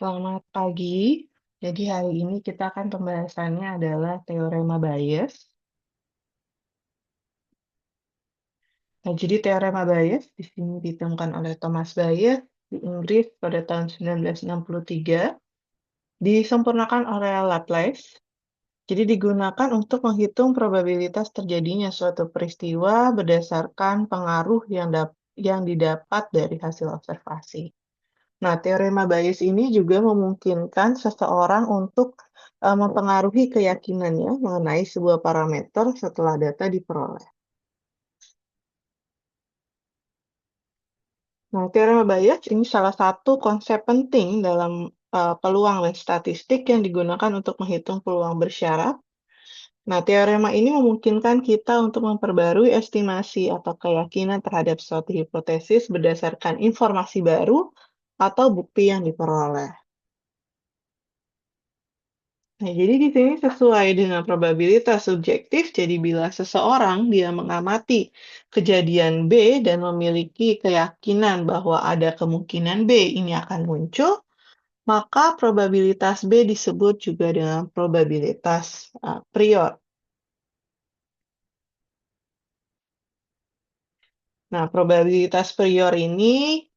Selamat pagi. Jadi hari ini kita akan pembahasannya adalah teorema Bayes. Nah, jadi teorema Bayes di sini ditemukan oleh Thomas Bayes di Inggris pada tahun 1963, disempurnakan oleh Laplace. Jadi digunakan untuk menghitung probabilitas terjadinya suatu peristiwa berdasarkan pengaruh yang didapat dari hasil observasi. Nah, teorema Bayes ini juga memungkinkan seseorang untuk mempengaruhi keyakinannya mengenai sebuah parameter setelah data diperoleh. Nah, teorema Bayes ini salah satu konsep penting dalam peluang dan statistik yang digunakan untuk menghitung peluang bersyarat. Nah, teorema ini memungkinkan kita untuk memperbarui estimasi atau keyakinan terhadap suatu hipotesis berdasarkan informasi baru atau bukti yang diperoleh. Nah, jadi di sini sesuai dengan probabilitas subjektif, jadi bila seseorang dia mengamati kejadian B dan memiliki keyakinan bahwa ada kemungkinan B ini akan muncul, maka probabilitas B disebut juga dengan probabilitas prior. Nah, probabilitas prior ini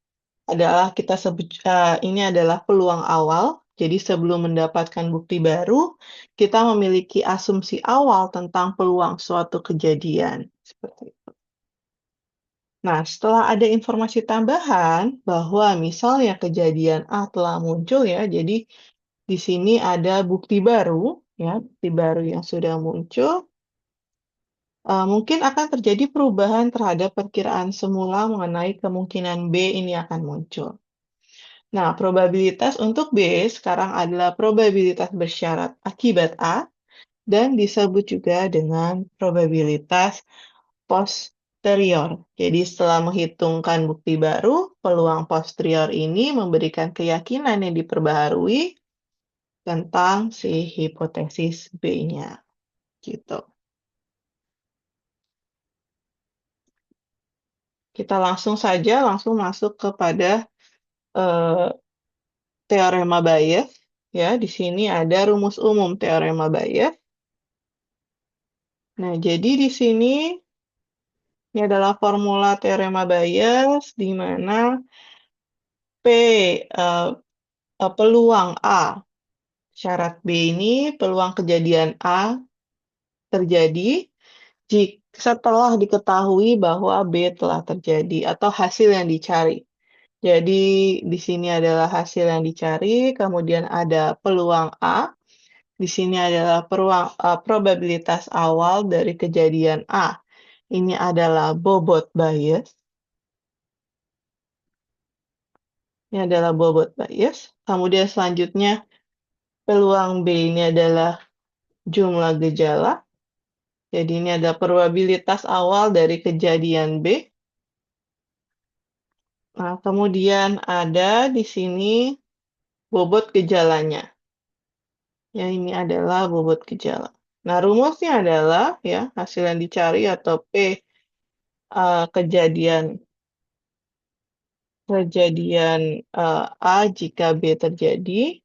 adalah kita sebut ini adalah peluang awal. Jadi sebelum mendapatkan bukti baru, kita memiliki asumsi awal tentang peluang suatu kejadian. Seperti itu. Nah, setelah ada informasi tambahan bahwa misalnya kejadian A telah muncul ya, jadi di sini ada bukti baru ya, bukti baru yang sudah muncul. Mungkin akan terjadi perubahan terhadap perkiraan semula mengenai kemungkinan B ini akan muncul. Nah, probabilitas untuk B sekarang adalah probabilitas bersyarat akibat A dan disebut juga dengan probabilitas posterior. Jadi setelah menghitungkan bukti baru, peluang posterior ini memberikan keyakinan yang diperbaharui tentang si hipotesis B-nya. Gitu. Kita langsung masuk kepada eh, teorema Bayes. Ya, di sini ada rumus umum teorema Bayes. Nah, jadi di sini ini adalah formula teorema Bayes di mana P peluang A syarat B ini peluang kejadian A terjadi setelah diketahui bahwa B telah terjadi atau hasil yang dicari. Jadi di sini adalah hasil yang dicari, kemudian ada peluang A. Di sini adalah probabilitas awal dari kejadian A. Ini adalah bobot Bayes. Ini adalah bobot Bayes. Kemudian selanjutnya peluang B ini adalah jumlah gejala. Jadi ini ada probabilitas awal dari kejadian B. Nah, kemudian ada di sini bobot gejalanya. Ya, ini adalah bobot gejala. Nah, rumusnya adalah ya hasil yang dicari atau P kejadian A jika B terjadi.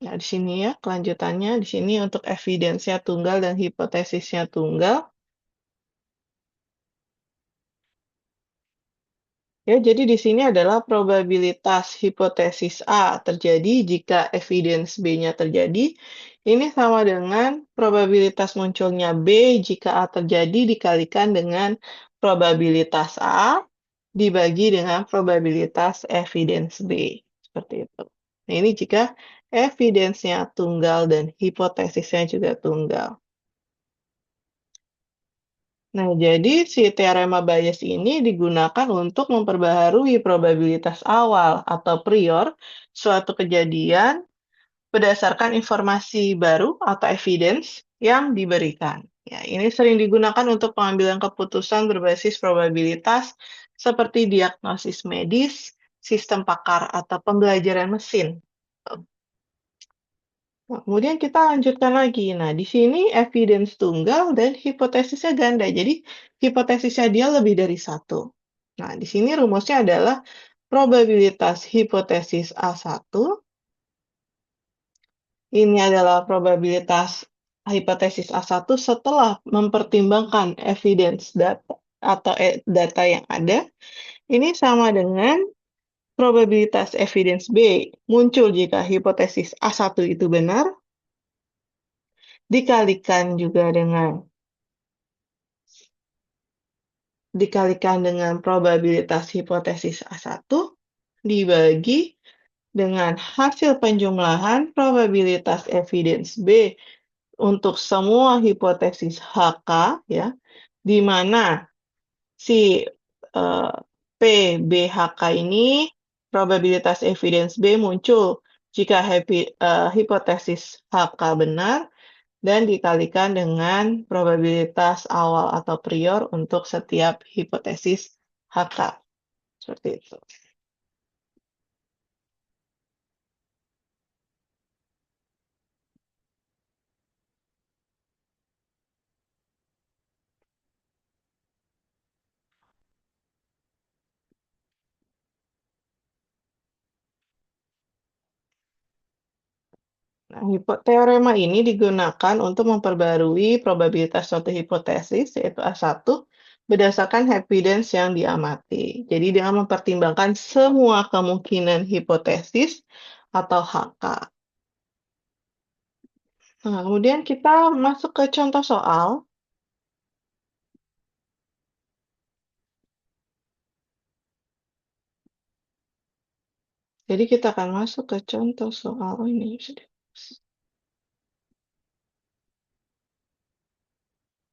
Nah, di sini ya kelanjutannya di sini untuk evidensnya tunggal dan hipotesisnya tunggal. Ya, jadi di sini adalah probabilitas hipotesis A terjadi jika evidence B-nya terjadi. Ini sama dengan probabilitas munculnya B jika A terjadi dikalikan dengan probabilitas A dibagi dengan probabilitas evidence B. Seperti itu. Nah, ini jika evidence-nya tunggal dan hipotesisnya juga tunggal. Nah, jadi si teorema Bayes ini digunakan untuk memperbaharui probabilitas awal atau prior suatu kejadian berdasarkan informasi baru atau evidence yang diberikan. Ya, ini sering digunakan untuk pengambilan keputusan berbasis probabilitas seperti diagnosis medis, sistem pakar, atau pembelajaran mesin. Nah, kemudian kita lanjutkan lagi. Nah, di sini evidence tunggal dan hipotesisnya ganda. Jadi, hipotesisnya dia lebih dari satu. Nah, di sini rumusnya adalah probabilitas hipotesis A1. Ini adalah probabilitas hipotesis A1 setelah mempertimbangkan evidence data atau data yang ada. Ini sama dengan probabilitas evidence B muncul jika hipotesis A1 itu benar, dikalikan dengan probabilitas hipotesis A1 dibagi dengan hasil penjumlahan probabilitas evidence B untuk semua hipotesis HK, ya, di mana si PBHK ini probabilitas evidence B muncul jika hipotesis HK benar dan dikalikan dengan probabilitas awal atau prior untuk setiap hipotesis HK. Seperti itu. Nah, teorema ini digunakan untuk memperbarui probabilitas suatu hipotesis, yaitu A1, berdasarkan evidence yang diamati. Jadi dengan mempertimbangkan semua kemungkinan hipotesis atau HK. Nah, kemudian kita masuk ke contoh soal. Jadi kita akan masuk ke contoh soal. Oh, ini sudah.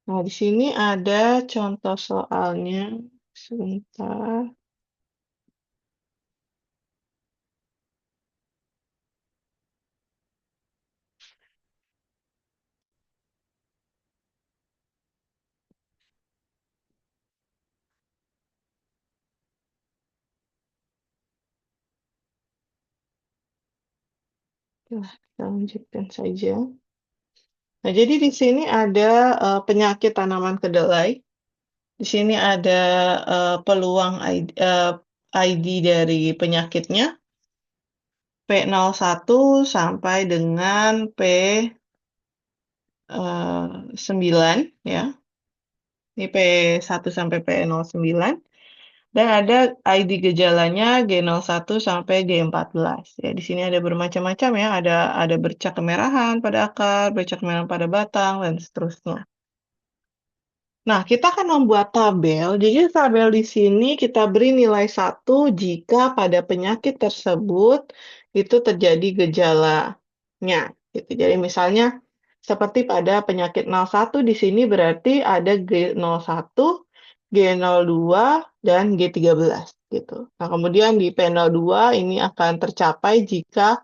Nah, di sini ada contoh soalnya. Sebentar. Nah, kita lanjutkan saja. Nah, jadi di sini ada penyakit tanaman kedelai. Di sini ada peluang ID dari penyakitnya, P01 sampai dengan P9, ya. Ini P1 sampai P09. Dan ada ID gejalanya G01 sampai G14. Ya, di sini ada bermacam-macam ya, ada bercak kemerahan pada akar, bercak kemerahan pada batang, dan seterusnya. Nah, kita akan membuat tabel. Jadi tabel di sini kita beri nilai 1 jika pada penyakit tersebut itu terjadi gejalanya. Gitu. Jadi misalnya seperti pada penyakit 01 di sini berarti ada G01, G02, dan G13 gitu. Nah, kemudian di P02 ini akan tercapai jika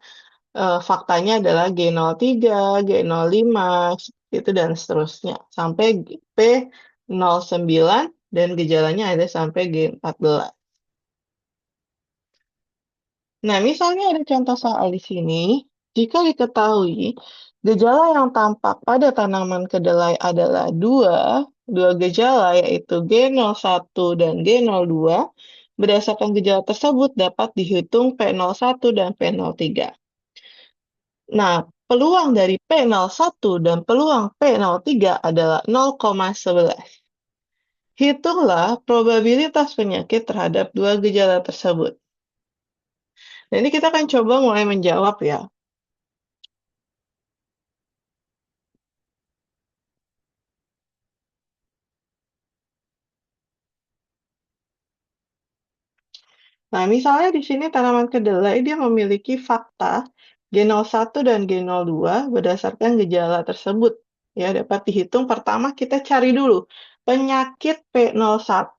faktanya adalah G03, G05, itu dan seterusnya. Sampai P09 dan gejalanya ada sampai G14. Nah, misalnya ada contoh soal di sini. Jika diketahui gejala yang tampak pada tanaman kedelai adalah dua gejala, yaitu G01 dan G02, berdasarkan gejala tersebut dapat dihitung P01 dan P03. Nah, peluang dari P01 dan peluang P03 adalah 0,11. Hitunglah probabilitas penyakit terhadap dua gejala tersebut. Nah, ini kita akan coba mulai menjawab ya. Nah, misalnya di sini tanaman kedelai dia memiliki fakta G01 dan G02 berdasarkan gejala tersebut. Ya, dapat dihitung. Pertama kita cari dulu penyakit P01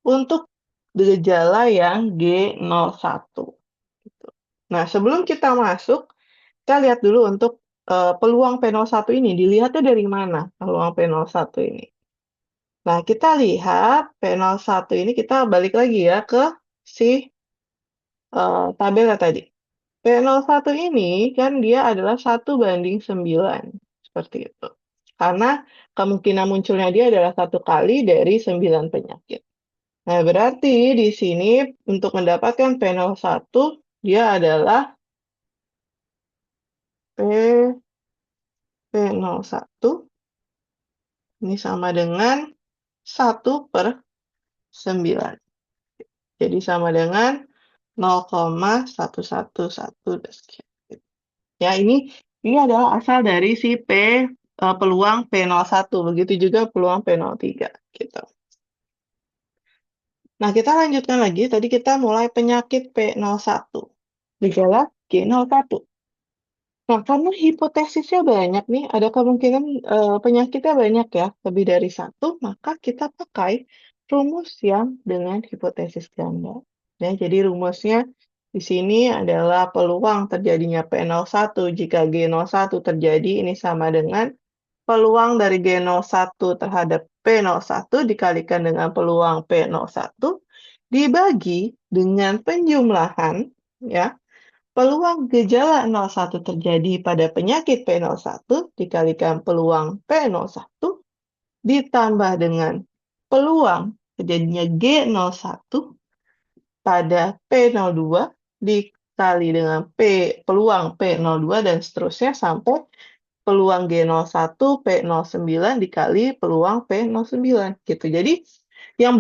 untuk gejala yang G01. Nah, sebelum kita masuk, kita lihat dulu untuk peluang P01 ini. Dilihatnya dari mana peluang P01 ini? Nah, kita lihat P01 ini, kita balik lagi ya ke si tabelnya tadi. P01 ini kan dia adalah 1:9, seperti itu. Karena kemungkinan munculnya dia adalah 1 kali dari 9 penyakit. Nah, berarti di sini untuk mendapatkan P01 dia adalah P01 ini sama dengan 1/9. Jadi sama dengan 0,111 dan sekian. Ya, ini adalah asal dari si peluang P01. Begitu juga peluang P03 gitu. Nah, kita lanjutkan lagi. Tadi kita mulai penyakit P01. Gejala G01. Nah, karena hipotesisnya banyak nih, ada kemungkinan penyakitnya banyak ya, lebih dari satu, maka kita pakai rumus yang dengan hipotesis ganda. Ya, jadi rumusnya di sini adalah peluang terjadinya P01 jika G01 terjadi, ini sama dengan peluang dari G01 terhadap P01 dikalikan dengan peluang P01 dibagi dengan penjumlahan, ya, peluang gejala 01 terjadi pada penyakit P01 dikalikan peluang P01 ditambah dengan peluang terjadinya G01 pada P02 dikali dengan peluang P02 dan seterusnya sampai peluang G01 P09 dikali peluang P09 gitu. Jadi yang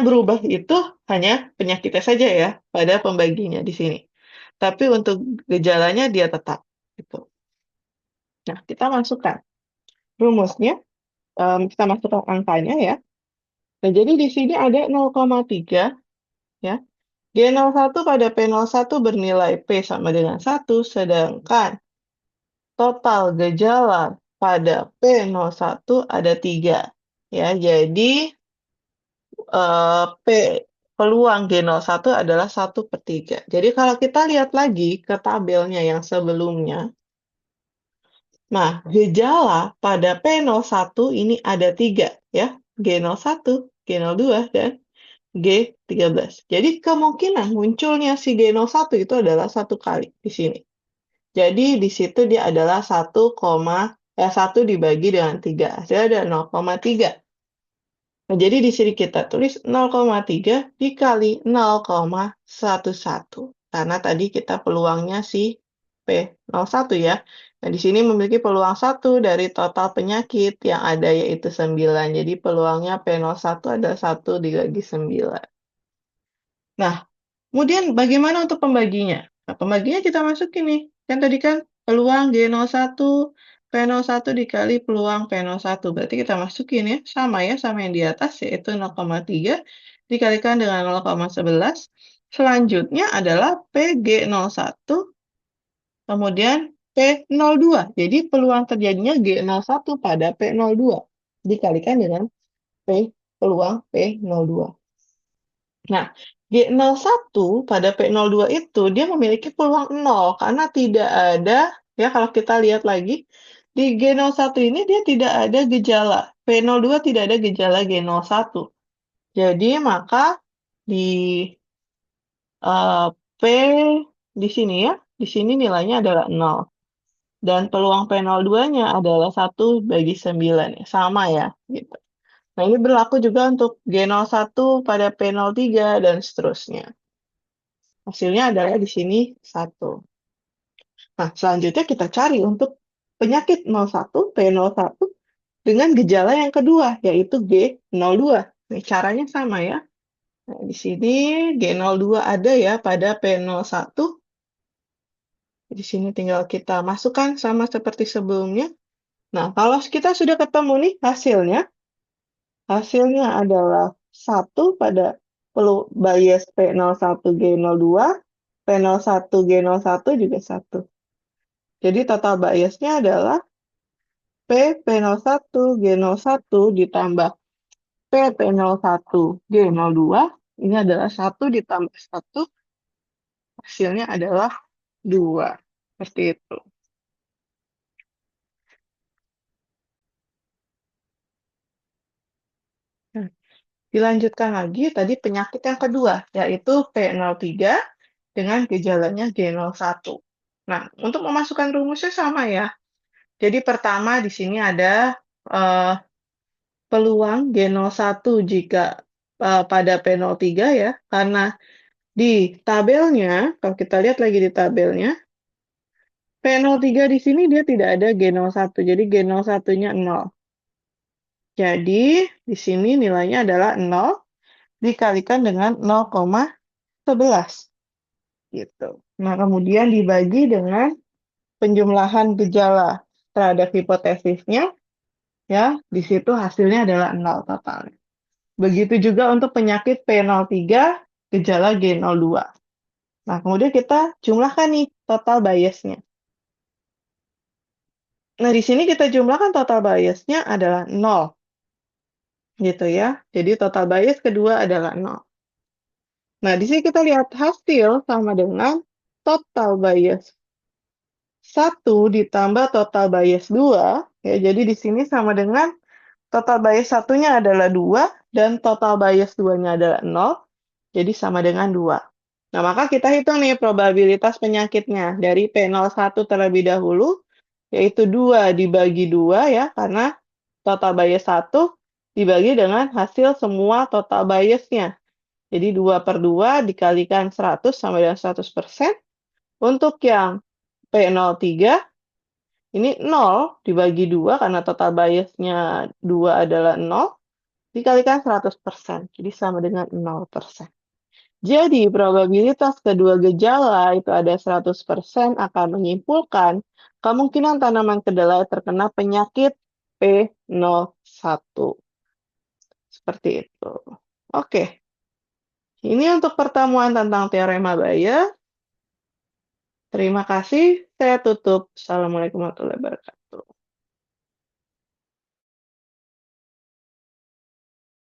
berubah itu hanya penyakitnya saja ya pada pembaginya di sini. Tapi untuk gejalanya dia tetap gitu. Nah, kita masukkan rumusnya, kita masukkan angkanya ya. Nah, jadi di sini ada 0,3 ya. G01 pada P01 bernilai P sama dengan 1, sedangkan total gejala pada P01 ada 3. Ya, jadi peluang G01 adalah 1/3. Jadi kalau kita lihat lagi ke tabelnya yang sebelumnya, nah, gejala pada P01 ini ada 3 ya, G01, G02, dan G13. Jadi kemungkinan munculnya si G01 itu adalah 1 kali di sini. Jadi di situ dia adalah 1 dibagi dengan 3, hasilnya ada 0,3. Nah, jadi di sini kita tulis 0,3 dikali 0,11. Karena tadi kita peluangnya si P01 ya. Nah, di sini memiliki peluang 1 dari total penyakit yang ada yaitu 9. Jadi peluangnya P01 adalah 1 dibagi 9. Nah, kemudian bagaimana untuk pembaginya? Nah, pembaginya kita masukin nih. Kan tadi kan peluang G01, P01 dikali peluang P01. Berarti kita masukin ya, sama yang di atas, yaitu 0,3 dikalikan dengan 0,11. Selanjutnya adalah PG01, kemudian P02. Jadi peluang terjadinya G01 pada P02 dikalikan dengan peluang P02. Nah, G01 pada P02 itu dia memiliki peluang 0 karena tidak ada, ya kalau kita lihat lagi, di G01 ini dia tidak ada gejala. P02 tidak ada gejala G01. Jadi maka di P di sini ya, di sini nilainya adalah 0. Dan peluang P02-nya adalah 1/9 ya, sama ya gitu. Nah, ini berlaku juga untuk G01 pada P03 dan seterusnya. Hasilnya adalah di sini 1. Nah, selanjutnya kita cari untuk penyakit 01, P01 dengan gejala yang kedua, yaitu G02. Nah, caranya sama ya. Nah, di sini G02 ada ya pada P01. Di sini tinggal kita masukkan sama seperti sebelumnya. Nah, kalau kita sudah ketemu nih hasilnya adalah 1 pada bias P01 G02, P01 G01 juga 1. Jadi total biasnya adalah P01 G01 ditambah P01 G02. Ini adalah 1 ditambah 1, hasilnya adalah 2. Seperti itu. Nah, dilanjutkan lagi tadi penyakit yang kedua, yaitu P03 dengan gejalanya G01. Nah, untuk memasukkan rumusnya sama ya. Jadi pertama di sini ada peluang G01 jika pada P03 ya, karena di tabelnya, kalau kita lihat lagi di tabelnya, P03 di sini dia tidak ada G01, jadi G01-nya 0. Jadi, di sini nilainya adalah 0 dikalikan dengan 0,11. Gitu. Nah, kemudian dibagi dengan penjumlahan gejala terhadap hipotesisnya, ya, di situ hasilnya adalah 0 totalnya. Begitu juga untuk penyakit P03, gejala G02. Nah, kemudian kita jumlahkan nih total biasnya. Nah, di sini kita jumlahkan total biasnya adalah 0. Gitu ya. Jadi total bias kedua adalah 0. Nah, di sini kita lihat hasil sama dengan total bias 1 ditambah total bias 2. Ya, jadi di sini sama dengan total bias 1-nya adalah 2 dan total bias 2-nya adalah 0. Jadi sama dengan 2. Nah, maka kita hitung nih probabilitas penyakitnya dari P01 terlebih dahulu, yaitu 2 dibagi 2 ya, karena total bias 1 dibagi dengan hasil semua total biasnya. Jadi 2/2 dikalikan 100 sama dengan 100%. Untuk yang P03, ini 0 dibagi 2 karena total biasnya 2 adalah 0, dikalikan 100%. Jadi sama dengan 0%. Jadi, probabilitas kedua gejala itu ada 100% akan menyimpulkan kemungkinan tanaman kedelai terkena penyakit P01. Seperti itu. Oke. Ini untuk pertemuan tentang teorema Bayes. Terima kasih. Saya tutup. Assalamualaikum warahmatullahi wabarakatuh.